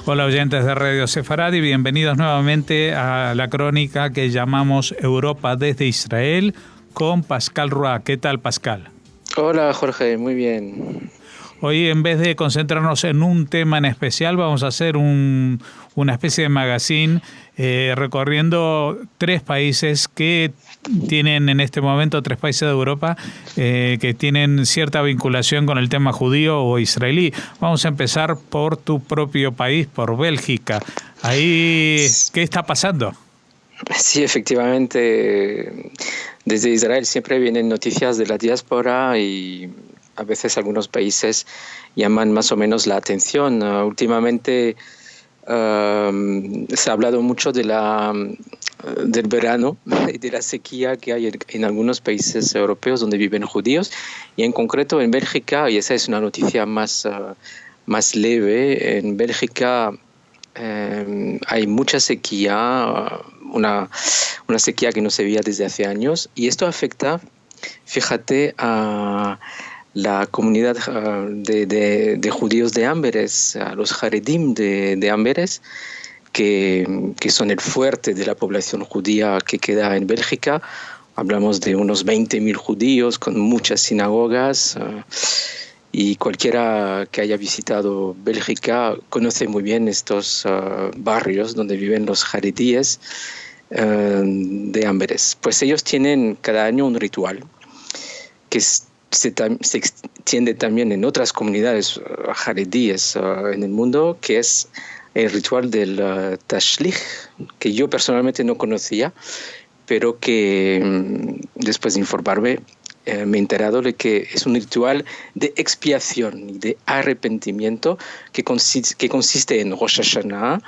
Hola oyentes de Radio Sefaradi, bienvenidos nuevamente a la crónica que llamamos Europa desde Israel con Pascal Roy. ¿Qué tal, Pascal? Hola, Jorge, muy bien. Hoy, en vez de concentrarnos en un tema en especial, vamos a hacer una especie de magazine recorriendo tres países que tienen en este momento, tres países de Europa que tienen cierta vinculación con el tema judío o israelí. Vamos a empezar por tu propio país, por Bélgica. Ahí, ¿qué está pasando? Sí, efectivamente, desde Israel siempre vienen noticias de la diáspora y a veces algunos países llaman más o menos la atención. Últimamente se ha hablado mucho del verano y de la sequía que hay en algunos países europeos donde viven judíos, y en concreto en Bélgica, y esa es una noticia más leve. En Bélgica hay mucha sequía, una sequía que no se veía desde hace años, y esto afecta, fíjate, a la comunidad de judíos de Amberes, a los Haredim de Amberes, que son el fuerte de la población judía que queda en Bélgica. Hablamos de unos 20.000 judíos con muchas sinagogas, y cualquiera que haya visitado Bélgica conoce muy bien estos barrios donde viven los Haredíes de Amberes. Pues ellos tienen cada año un ritual que se extiende también en otras comunidades Haredíes en el mundo, que es el ritual del Tashlich, que yo personalmente no conocía, pero que después de informarme me he enterado de que es un ritual de expiación y de arrepentimiento que consiste en Rosh Hashanah,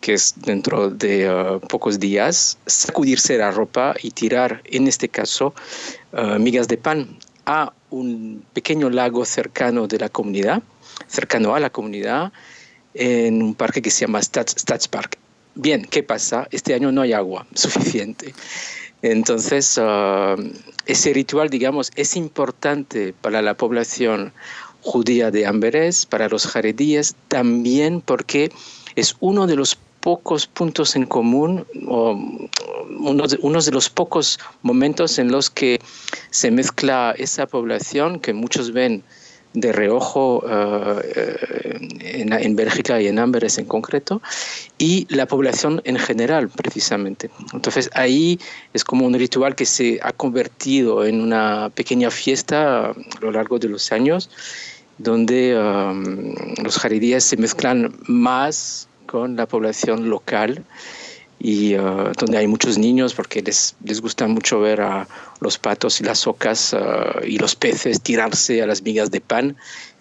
que es dentro de pocos días, sacudirse la ropa y tirar, en este caso, migas de pan a un pequeño lago cercano a la comunidad, en un parque que se llama Stadspark. Bien, ¿qué pasa? Este año no hay agua suficiente. Entonces, ese ritual, digamos, es importante para la población judía de Amberes, para los jaredíes, también porque es uno de los pocos puntos en común, o uno de los pocos momentos en los que se mezcla esa población que muchos ven de reojo en Bélgica y en Amberes en concreto, y la población en general, precisamente. Entonces ahí es como un ritual que se ha convertido en una pequeña fiesta a lo largo de los años, donde los jaredíes se mezclan más con la población local, y donde hay muchos niños porque les gusta mucho ver a los patos y las ocas y los peces tirarse a las migas de pan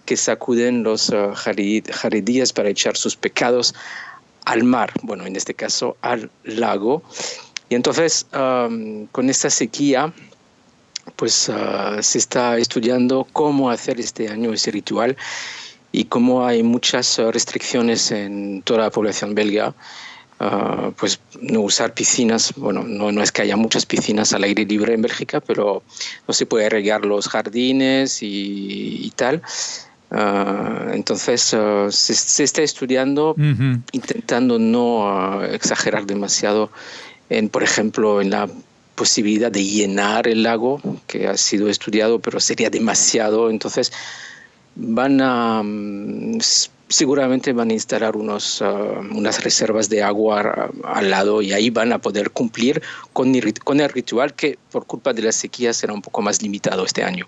que sacuden los jaredíes para echar sus pecados al mar, bueno, en este caso al lago. Y entonces con esta sequía pues se está estudiando cómo hacer este año ese ritual, y como hay muchas restricciones en toda la población belga, pues no usar piscinas. Bueno, no es que haya muchas piscinas al aire libre en Bélgica, pero no se puede regar los jardines y tal. Entonces se está estudiando, intentando no exagerar demasiado por ejemplo, en la posibilidad de llenar el lago, que ha sido estudiado, pero sería demasiado. Entonces seguramente van a instalar unas reservas de agua al lado, y ahí van a poder cumplir con el ritual, que por culpa de la sequía será un poco más limitado este año.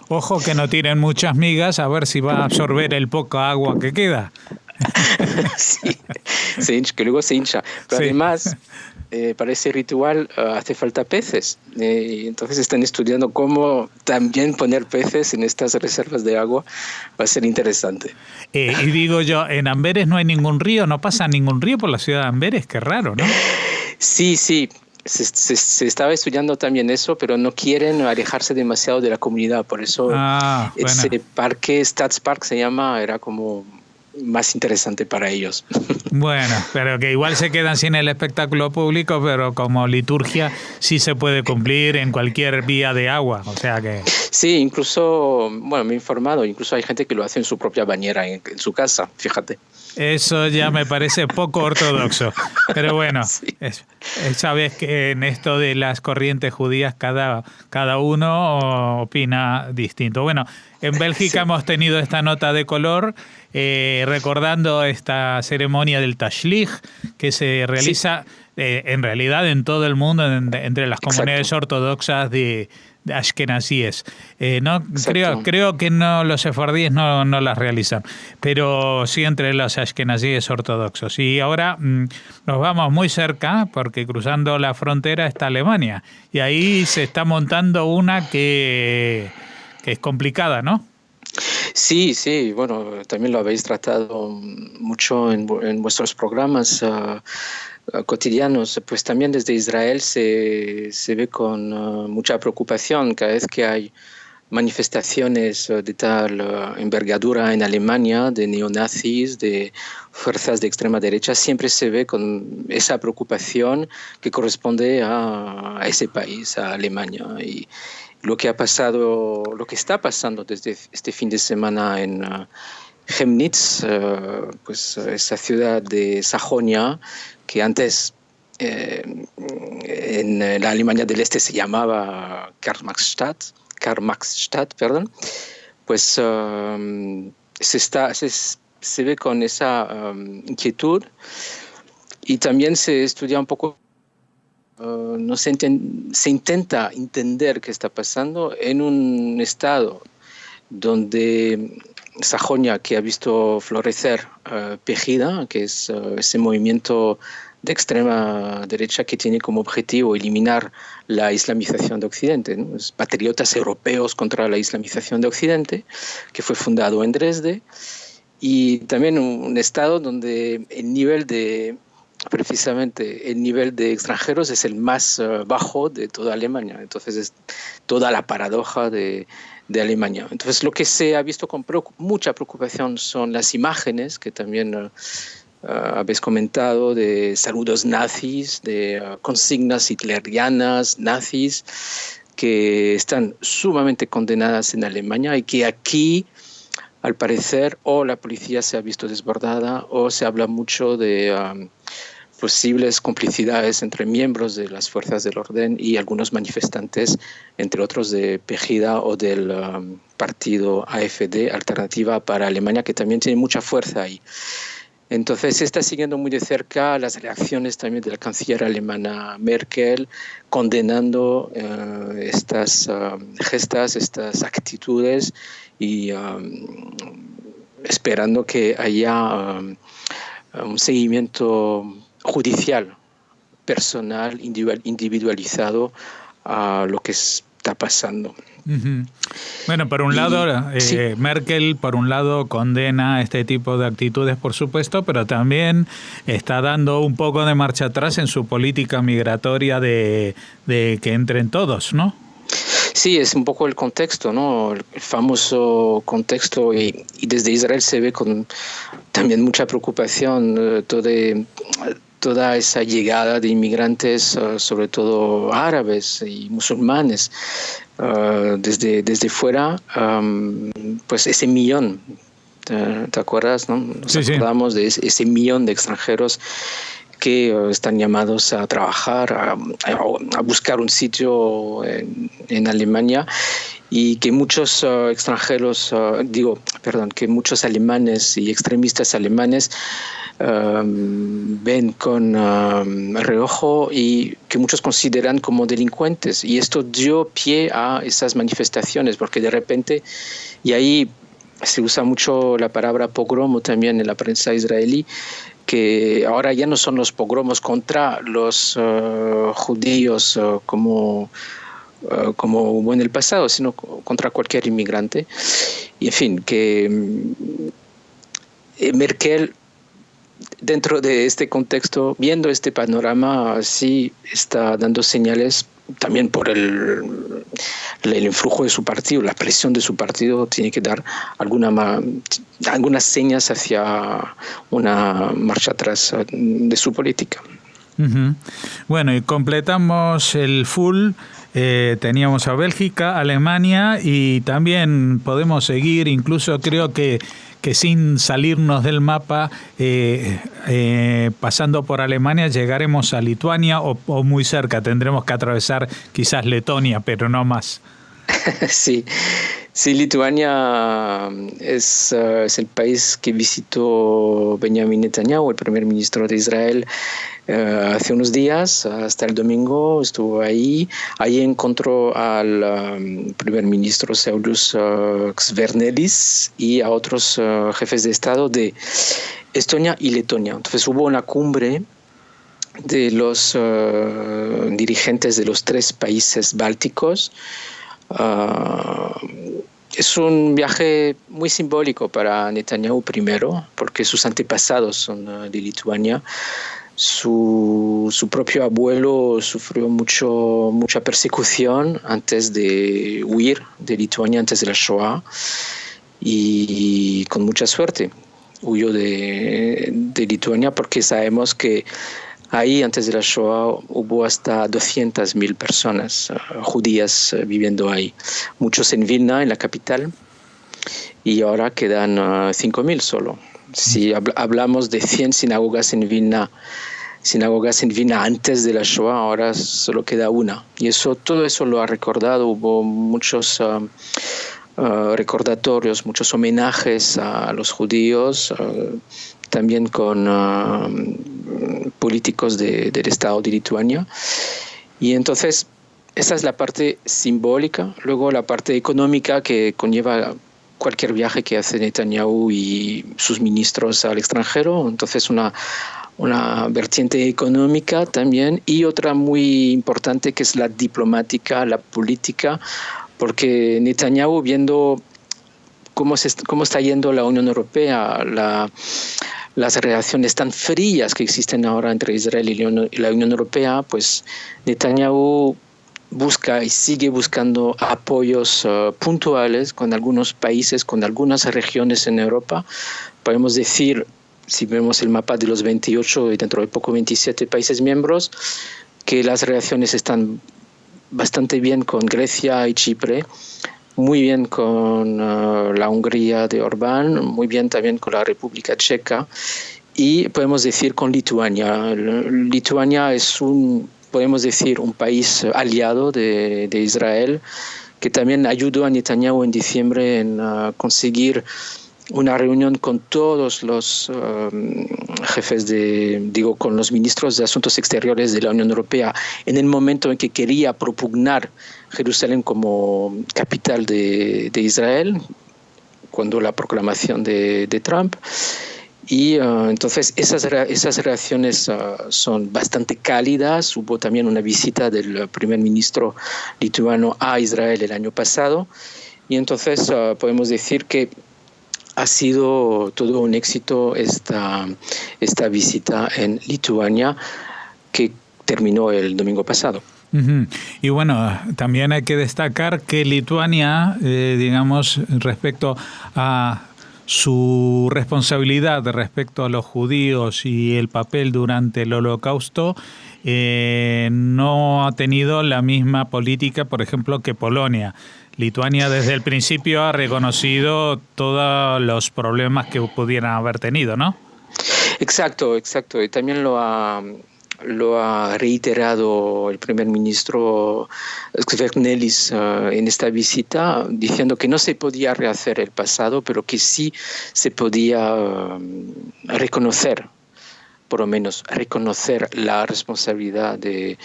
Ojo que no tiren muchas migas, a ver si va a absorber el poco agua que queda. Sí, que luego se hincha. Pero sí, además, para ese ritual hace falta peces. Entonces están estudiando cómo también poner peces en estas reservas de agua. Va a ser interesante. Y digo yo, en Amberes no hay ningún río, no pasa ningún río por la ciudad de Amberes, qué raro, ¿no? Sí. Se estaba estudiando también eso, pero no quieren alejarse demasiado de la comunidad. Por eso ese parque, Stadspark se llama, era como más interesante para ellos. Bueno, pero que igual se quedan sin el espectáculo público, pero como liturgia sí se puede cumplir en cualquier vía de agua, o sea que... Sí, incluso, bueno, me he informado, incluso hay gente que lo hace en su propia bañera, en su casa, fíjate. Eso ya me parece poco ortodoxo, pero bueno, Sí. sabes que en esto de las corrientes judías cada uno opina distinto. Bueno, en Bélgica Sí. hemos tenido esta nota de color recordando esta ceremonia del Tashlich que se realiza en realidad en todo el mundo entre las comunidades Exacto. ortodoxas de ashkenazíes. No, Exacto. creo que no, los sefardíes no las realizan, pero sí entre los ashkenazíes ortodoxos. Y ahora nos vamos muy cerca porque cruzando la frontera está Alemania y ahí se está montando una que es complicada, ¿no? Sí, sí, bueno, también lo habéis tratado mucho en vuestros programas cotidianos. Pues también desde Israel se ve con mucha preocupación cada vez que hay manifestaciones de tal envergadura en Alemania, de neonazis, de fuerzas de extrema derecha, siempre se ve con esa preocupación que corresponde a ese país, a Alemania. Y lo que ha pasado, lo que está pasando desde este fin de semana en Chemnitz, pues esa ciudad de Sajonia que antes en la Alemania del Este se llamaba Karl-Marx-Stadt, perdón, pues se ve con esa inquietud y también se estudia un poco. No se intenta entender qué está pasando en un estado donde Sajonia, que ha visto florecer Pegida, que es ese movimiento de extrema derecha que tiene como objetivo eliminar la islamización de Occidente, ¿no? Los patriotas europeos contra la islamización de Occidente, que fue fundado en Dresde, y también un estado donde precisamente el nivel de extranjeros es el más bajo de toda Alemania. Entonces es toda la paradoja de Alemania. Entonces lo que se ha visto con mucha preocupación son las imágenes que también habéis comentado de saludos nazis, de consignas hitlerianas nazis que están sumamente condenadas en Alemania y que aquí al parecer o la policía se ha visto desbordada o se habla mucho de posibles complicidades entre miembros de las fuerzas del orden y algunos manifestantes, entre otros de Pegida o del partido AfD, Alternativa para Alemania, que también tiene mucha fuerza ahí. Entonces se está siguiendo muy de cerca las reacciones también de la canciller alemana Merkel, condenando estas gestas, estas actitudes y esperando que haya un seguimiento judicial, personal, individualizado a lo que está pasando. Uh-huh. Bueno, por un lado, sí. Merkel, por un lado, condena este tipo de actitudes, por supuesto, pero también está dando un poco de marcha atrás en su política migratoria de que entren todos, ¿no? Sí, es un poco el contexto, ¿no? El famoso contexto y desde Israel se ve con también mucha preocupación toda esa llegada de inmigrantes, sobre todo árabes y musulmanes, desde fuera, pues ese millón, ¿te acuerdas? ¿No? Nos acordamos de ese millón de extranjeros que están llamados a trabajar, a buscar un sitio en Alemania y que muchos que muchos alemanes y extremistas alemanes ven con reojo y que muchos consideran como delincuentes. Y esto dio pie a esas manifestaciones, porque de repente, y ahí se usa mucho la palabra pogromo también en la prensa israelí, que ahora ya no son los pogromos contra los judíos como hubo en el pasado, sino contra cualquier inmigrante. Y en fin, que Merkel, dentro de este contexto, viendo este panorama, sí está dando señales también por el influjo de su partido, la presión de su partido, tiene que dar algunas señas hacia una marcha atrás de su política. Uh-huh. Bueno, y completamos el full. Teníamos a Bélgica, Alemania, y también podemos seguir, incluso creo que sin salirnos del mapa, pasando por Alemania, llegaremos a Lituania o muy cerca. Tendremos que atravesar quizás Letonia, pero no más. Sí, Lituania es el país que visitó Benjamin Netanyahu, el primer ministro de Israel, hace unos días. Hasta el domingo estuvo ahí. Ahí encontró al primer ministro Saulius Skvernelis y a otros jefes de Estado de Estonia y Letonia. Entonces hubo una cumbre de los dirigentes de los 3 países bálticos. Es un viaje muy simbólico para Netanyahu primero, porque sus antepasados son de Lituania. Su propio abuelo sufrió mucha persecución antes de huir de Lituania, antes de la Shoah, y con mucha suerte huyó de Lituania, porque sabemos que ahí, antes de la Shoah, hubo hasta 200.000 personas judías viviendo ahí. Muchos en Vilna, en la capital, y ahora quedan 5.000 solo. Si hablamos de 100 sinagogas en Vilna antes de la Shoah, ahora solo queda una. Y todo eso lo ha recordado. Hubo muchos recordatorios, muchos homenajes a los judíos, también con políticos del Estado de Lituania. Y entonces esa es la parte simbólica. Luego la parte económica que conlleva cualquier viaje que hace Netanyahu y sus ministros al extranjero. Entonces una vertiente económica también, y otra muy importante que es la diplomática, la política, porque Netanyahu, viendo cómo está yendo la Unión Europea, las relaciones tan frías que existen ahora entre Israel y la Unión Europea, pues Netanyahu busca y sigue buscando apoyos puntuales con algunos países, con algunas regiones en Europa. Podemos decir, si vemos el mapa de los 28 y dentro de poco 27 países miembros, que las relaciones están bastante bien con Grecia y Chipre, muy bien con la Hungría de Orbán, muy bien también con la República Checa, y podemos decir con Lituania. Lituania es podemos decir, un país aliado de Israel, que también ayudó a Netanyahu en diciembre en conseguir una reunión con todos los con los ministros de Asuntos Exteriores de la Unión Europea en el momento en que quería propugnar Jerusalén como capital de Israel, cuando la proclamación de Trump. Y entonces esas relaciones son bastante cálidas. Hubo también una visita del primer ministro lituano a Israel el año pasado, y entonces podemos decir que ha sido todo un éxito esta visita en Lituania, que terminó el domingo pasado. Uh-huh. Y bueno, también hay que destacar que Lituania, respecto a su responsabilidad respecto a los judíos y el papel durante el Holocausto, no ha tenido la misma política, por ejemplo, que Polonia. Lituania desde el principio ha reconocido todos los problemas que pudieran haber tenido, ¿no? Exacto. Y también lo ha reiterado el primer ministro Skvernelis en esta visita, diciendo que no se podía rehacer el pasado, pero que sí se podía reconocer, por lo menos reconocer la responsabilidad de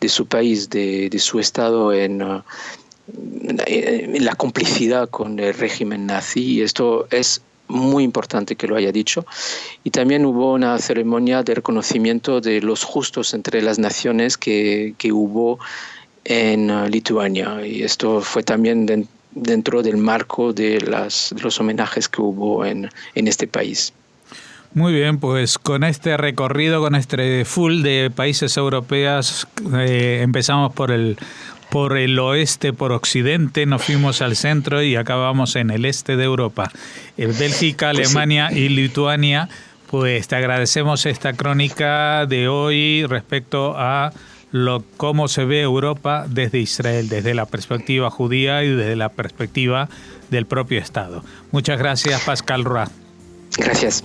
su país, de su Estado en la complicidad con el régimen nazi. Y esto es muy importante que lo haya dicho. Y también hubo una ceremonia de reconocimiento de los justos entre las naciones que hubo en Lituania, y esto fue también dentro del marco de los homenajes que hubo en este país. Muy bien, pues con este recorrido, con este full de países europeos, empezamos por el por el oeste, por occidente, nos fuimos al centro y acabamos en el este de Europa. Bélgica, Alemania y Lituania. Pues te agradecemos esta crónica de hoy respecto a cómo se ve Europa desde Israel, desde la perspectiva judía y desde la perspectiva del propio Estado. Muchas gracias, Pascal Roy. Gracias.